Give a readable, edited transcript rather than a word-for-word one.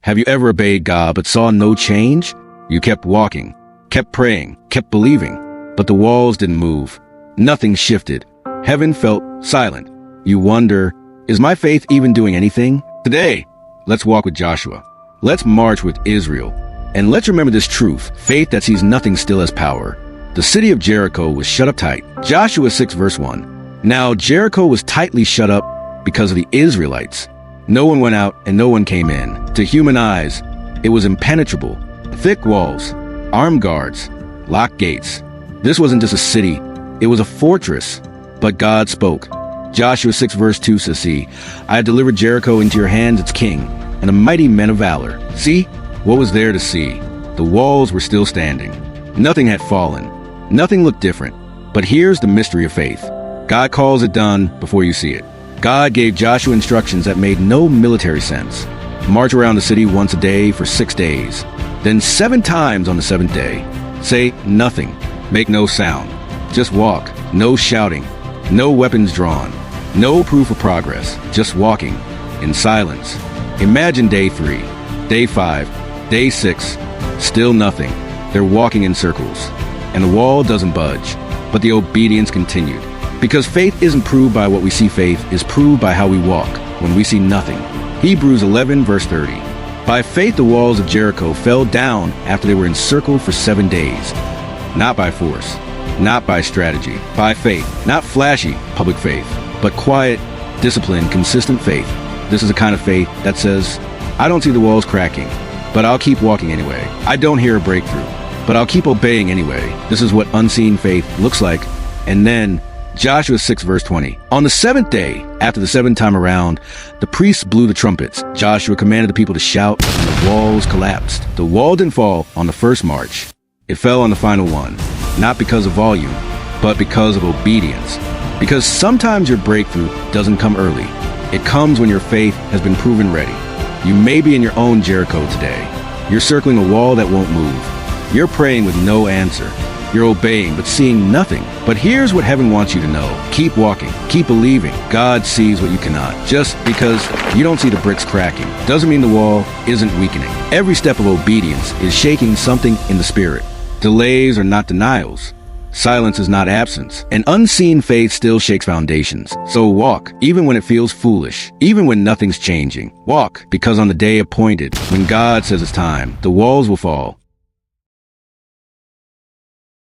Have you ever obeyed God but saw no change? You kept walking, kept praying, kept believing, but the walls didn't move. Nothing shifted. Heaven felt silent. You wonder, is my faith even doing anything? Today, let's walk with Joshua. Let's march with Israel. And let's remember this truth, faith that sees nothing still has power. The city of Jericho was shut up tight. Joshua 6 verse 1. Now Jericho was tightly shut up because of the Israelites. No one went out and no one came in. To human eyes, it was impenetrable. Thick walls, armed guards, locked gates. This wasn't just a city, it was a fortress. But God spoke. Joshua 6 verse 2 says, see, I have delivered Jericho into your hands, its king, and a mighty men of valor. See, what was there to see? The walls were still standing. Nothing had fallen. Nothing looked different. But here's the mystery of faith. God calls it done before you see it. God gave Joshua instructions that made no military sense. March around the city once a day for 6 days. Then 7 times on the 7th day. Say nothing. Make no sound. Just walk. No shouting. No weapons drawn. No proof of progress. Just walking. In silence. Imagine day 3. Day 5. Day 6. Still nothing. They're walking in circles. And the wall doesn't budge. But the obedience continued. Because faith isn't proved by what we see, faith is proved by how we walk when we see nothing. Hebrews 11 verse 30. By faith the walls of Jericho fell down after they were encircled for 7 days. Not by force, not by strategy, by faith. Not flashy public faith, but quiet, disciplined, consistent faith. This is the kind of faith that says, I don't see the walls cracking, but I'll keep walking anyway. I don't hear a breakthrough, but I'll keep obeying anyway. This is what unseen faith looks like. And then Joshua 6 verse 20. On the 7th day, after the 7th time around, the priests blew the trumpets. Joshua commanded the people to shout, and the walls collapsed. The wall didn't fall on the first march. It fell on the final one, not because of volume, but because of obedience. Because sometimes your breakthrough doesn't come early. It comes when your faith has been proven ready. You may be in your own Jericho today. You're circling a wall that won't move. You're praying with no answer. You're obeying, but seeing nothing. But here's what heaven wants you to know. Keep walking. Keep believing. God sees what you cannot. Just because you don't see the bricks cracking doesn't mean the wall isn't weakening. Every step of obedience is shaking something in the spirit. Delays are not denials. Silence is not absence. An unseen faith still shakes foundations. So walk, even when it feels foolish, even when nothing's changing. Walk, because on the day appointed, when God says it's time, the walls will fall.